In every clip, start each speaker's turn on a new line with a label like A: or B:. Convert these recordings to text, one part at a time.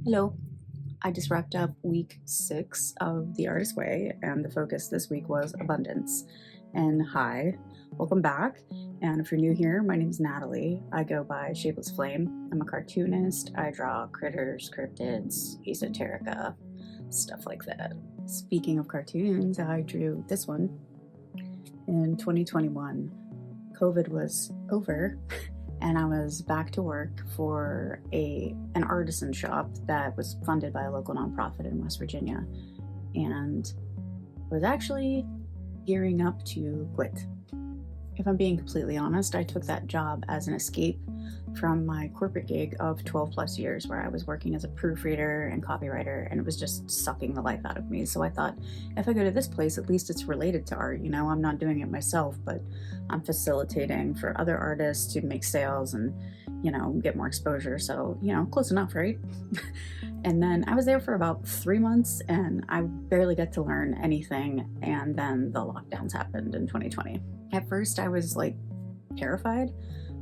A: Hello. I just wrapped up week 6 of The Artist Way, and the focus this week was abundance. And hi, welcome back. And if you're new here, my name is Natalie. I go by Shapelessflame. I'm a cartoonist. I draw critters, cryptids, esoterica, stuff like that. Speaking of cartoons, I drew this one in 2021. COVID was over and I was back to work for an artisan shop that was funded by a local nonprofit in West Virginia, and was actually gearing up to quit. If I'm being completely honest, I took that job as an escape from my corporate gig of 12 plus years where I was working as a proofreader and copywriter, and it was just sucking the life out of me. So I thought, if I go to this place, at least it's related to art. I'm not doing it myself, but I'm facilitating for other artists to make sales and, get more exposure. So, close enough, right? And then I was there for about 3 months and I barely got to learn anything. And then the lockdowns happened in 2020. At first I was like terrified,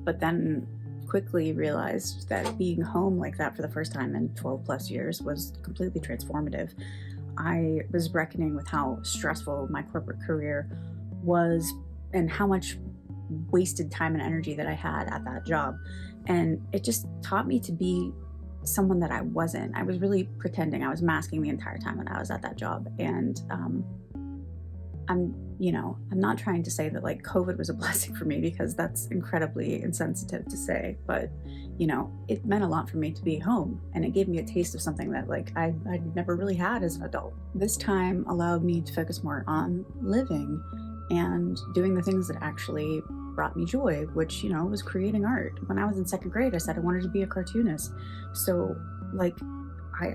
A: but then quickly realized that being home like that for the first time in 12 plus years was completely transformative. I was reckoning with how stressful my corporate career was and how much wasted time and energy that I had at that job. And it just taught me to be someone that I wasn't. I was really pretending. I was masking the entire time when I was at that job. And I'm not trying to say that like COVID was a blessing for me, because that's incredibly insensitive to say, but it meant a lot for me to be home, and it gave me a taste of something that like I'd never really had as an adult. This time allowed me to focus more on living and doing the things that actually brought me joy, which, was creating art. When I was in second grade, I said I wanted to be a cartoonist. So like,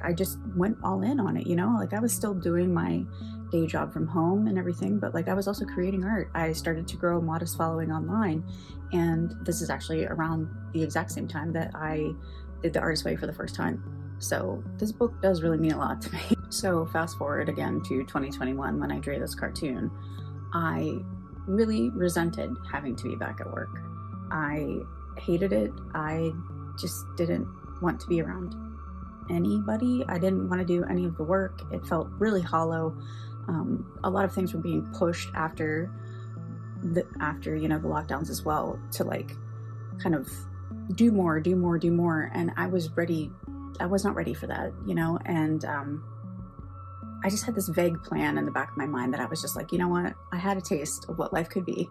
A: I just went all in on it, like I was still doing my day job from home and everything, but like I was also creating art. I started to grow a modest following online, and this is actually around the exact same time that I did The Artist Way for the first time. So this book does really mean a lot to me. So fast forward again to 2021 when I drew this cartoon. I really resented having to be back at work. I hated it. I just didn't want to be around anybody. I didn't want to do any of the work. It felt really hollow. A lot of things were being pushed after the lockdowns as well, to like kind of do more, and I was not ready for that, and I just had this vague plan in the back of my mind that I was just like, you know what, I had a taste of what life could be,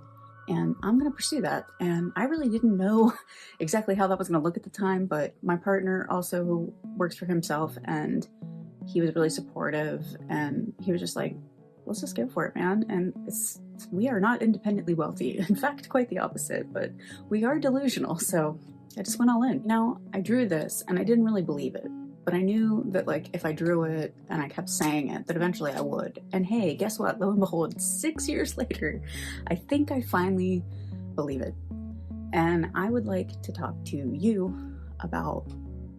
A: and I'm going to pursue that. And I really didn't know exactly how that was going to look at the time, but my partner also works for himself, and he was really supportive, and he was just like, let's just go for it, man. And we are not independently wealthy. In fact, quite the opposite, but we are delusional. So I just went all in. I drew this and I didn't really believe it, but I knew that like if I drew it and I kept saying it, that eventually I would. And hey, guess what? Lo and behold, 6 years later, I think I finally believe it. And I would like to talk to you about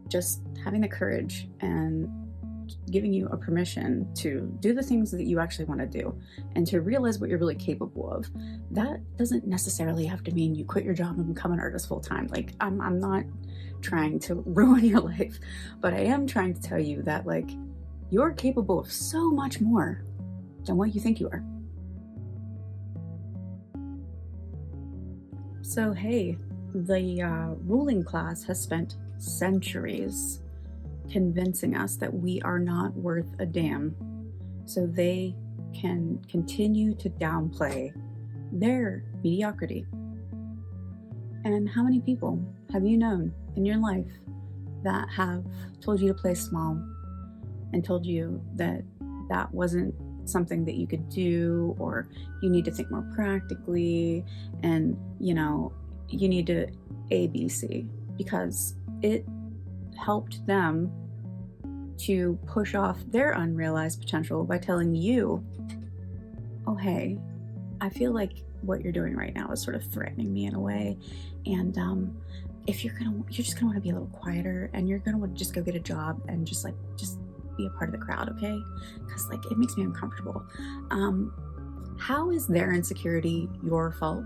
A: just having the courage and giving you a permission to do the things that you actually want to do and to realize what you're really capable of. That doesn't necessarily have to mean you quit your job and become an artist full time. Like I'm not trying to ruin your life, but I am trying to tell you that like you're capable of so much more than what you think you are. So hey, the ruling class has spent centuries convincing us that we are not worth a damn, so they can continue to downplay their mediocrity. And how many people have you known in your life that have told you to play small and told you that that wasn't something that you could do, or you need to think more practically, and you need to ABC, because it helped them to push off their unrealized potential by telling you, oh hey, I feel like what you're doing right now is sort of threatening me in a way, and if you're just gonna want to be a little quieter, and you're gonna want to just go get a job and just be a part of the crowd, okay? Because like it makes me uncomfortable. How is their insecurity your fault?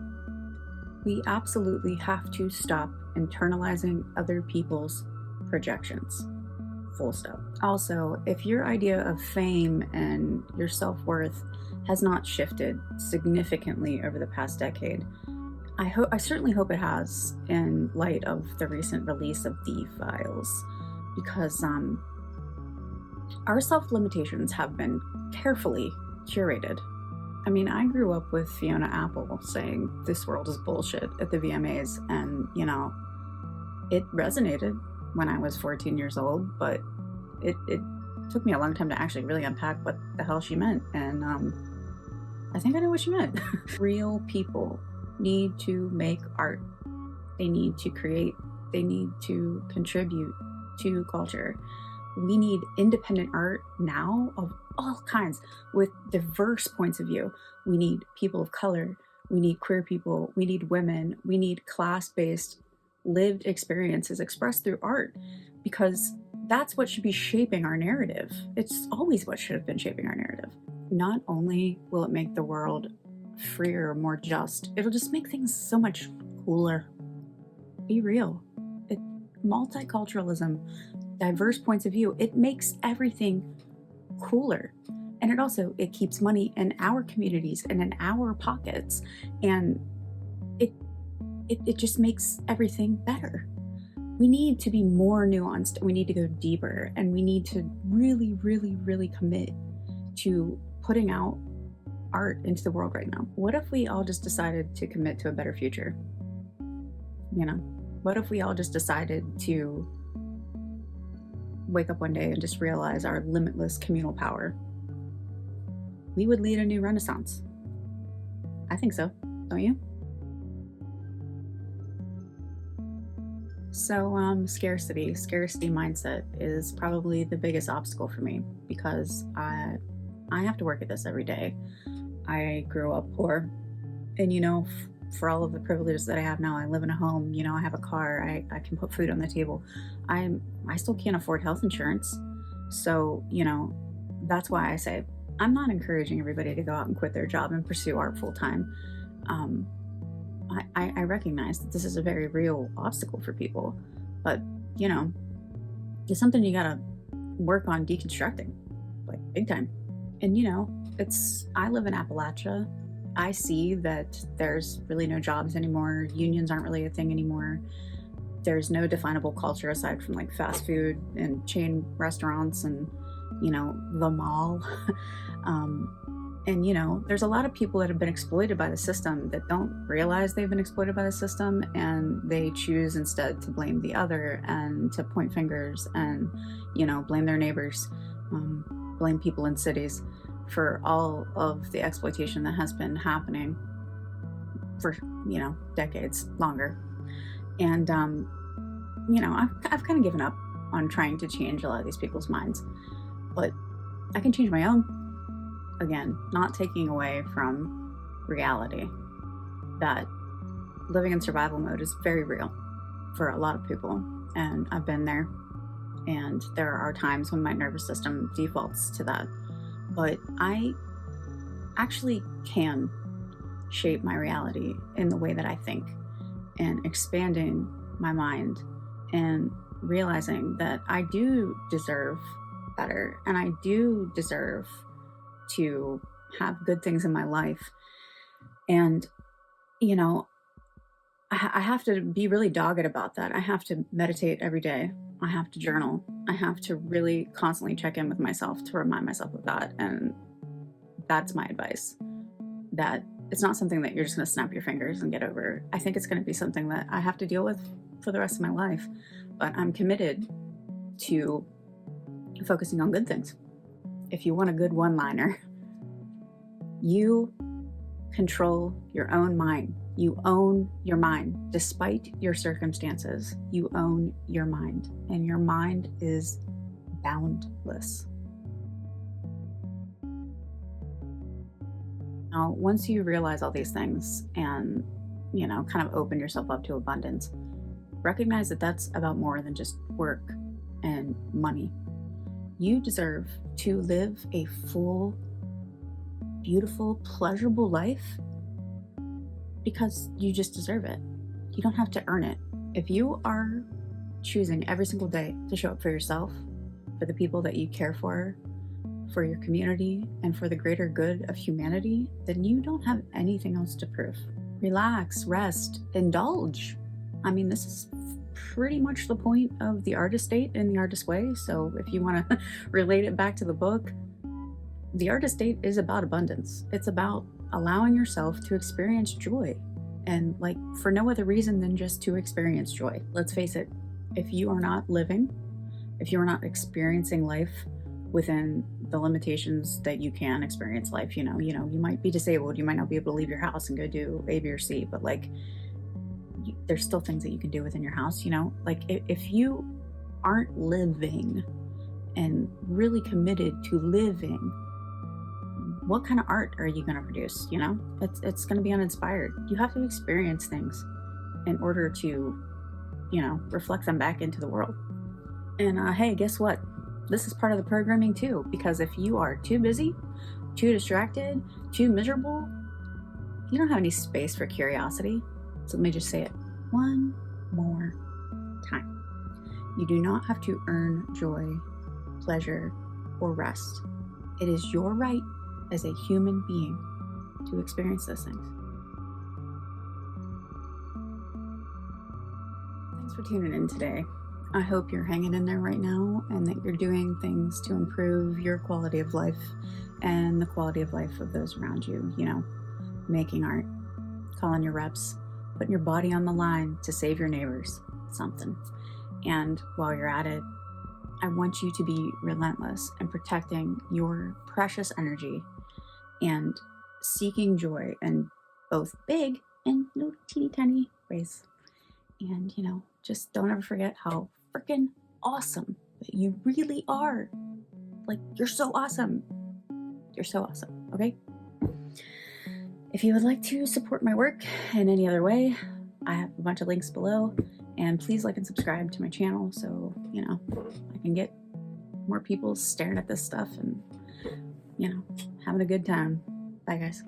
A: We absolutely have to stop internalizing other people's projections. full stop. Also, if your idea of fame and your self-worth has not shifted significantly over the past decade, I certainly hope it has in light of the recent release of the files, because our self-limitations have been carefully curated. I mean, I grew up with Fiona Apple saying this world is bullshit at the VMAs, and it resonated when I was 14 years old, but it took me a long time to actually really unpack what the hell she meant, and I think I know what she meant. Real people need to make art. They need to create. They need to contribute to culture. We need independent art now of all kinds with diverse points of view. We need people of color. We need queer people. We need women. We need class-based lived experiences expressed through art, because that's what should be shaping our narrative. It's always what should have been shaping our narrative. Not only will it make the world freer, more just, it'll just make things so much cooler. Be real. Multiculturalism, diverse points of view, it makes everything cooler. And it keeps money in our communities and in our pockets. And it just makes everything better. We need to be more nuanced. We need to go deeper, and we need to really, really, really commit to putting out art into the world right now. What if we all just decided to commit to a better future? What if we all just decided to wake up one day and just realize our limitless communal power? We would lead a new renaissance. I think so, don't you? So scarcity mindset is probably the biggest obstacle for me, because I have to work at this every day. I grew up poor, and for all of the privileges that I have now, I live in a home, I have a car, I can put food on the table. I still can't afford health insurance. So, that's why I say I'm not encouraging everybody to go out and quit their job and pursue art full time. I recognize that this is a very real obstacle for people, but it's something you gotta work on deconstructing, like big time. And I live in Appalachia. I see that there's really no jobs anymore. Unions aren't really a thing anymore. There's no definable culture aside from like fast food and chain restaurants and the mall. And there's a lot of people that have been exploited by the system that don't realize they've been exploited by the system, and they choose instead to blame the other and to point fingers and blame their neighbors, blame people in cities for all of the exploitation that has been happening for decades longer. And I've kind of given up on trying to change a lot of these people's minds, but I can change my own. Again, not taking away from reality that living in survival mode is very real for a lot of people, and I've been there, and there are times when my nervous system defaults to that, but I actually can shape my reality in the way that I think, and expanding my mind and realizing that I do deserve better, and I do deserve to have good things in my life. And I have to be really dogged about that. I have to meditate every day. I have to journal. I have to really constantly check in with myself to remind myself of that. And that's my advice, that it's not something that you're just going to snap your fingers and get over. I think it's going to be something that I have to deal with for the rest of my life, but I'm committed to focusing on good things. If you want a good one-liner, you control your own mind. You own your mind. Despite your circumstances, you own your mind, and your mind is boundless. Now, once you realize all these things and, kind of open yourself up to abundance, recognize that that's about more than just work and money. You deserve to live a full, beautiful, pleasurable life because you just deserve it. You don't have to earn it. If you are choosing every single day to show up for yourself, for the people that you care for your community, and for the greater good of humanity, then you don't have anything else to prove. Relax, rest, indulge. I mean, this is pretty much the point of the artist state in the artist way. So if you want to relate it back to the book, the artist state is about abundance. It's about allowing yourself to experience joy, and like for no other reason than just to experience joy. Let's face it, if you are not living, if you are not experiencing life within the limitations that you can experience life, you might be disabled, you might not be able to leave your house and go do A, B, or C, but like there's still things that you can do within your house, like if you aren't living and really committed to living, what kind of art are you going to produce? It's going to be uninspired. You have to experience things in order to, reflect them back into the world. And hey, guess what? This is part of the programming too, because if you are too busy, too distracted, too miserable, you don't have any space for curiosity. So let me just say it one more time. You do not have to earn joy, pleasure, or rest. It is your right as a human being to experience those things. Thanks for tuning in today. I hope you're hanging in there right now and that you're doing things to improve your quality of life and the quality of life of those around you, making art, calling your reps, putting your body on the line to save your neighbors, something. And while you're at it, I want you to be relentless in protecting your precious energy and seeking joy in both big and little teeny tiny ways. And, just don't ever forget how freaking awesome that you really are. Like, you're so awesome. You're so awesome, okay? If you would like to support my work in any other way, I have a bunch of links below. And please like and subscribe to my channel so, I can get more people staring at this stuff and, having a good time. Bye, guys.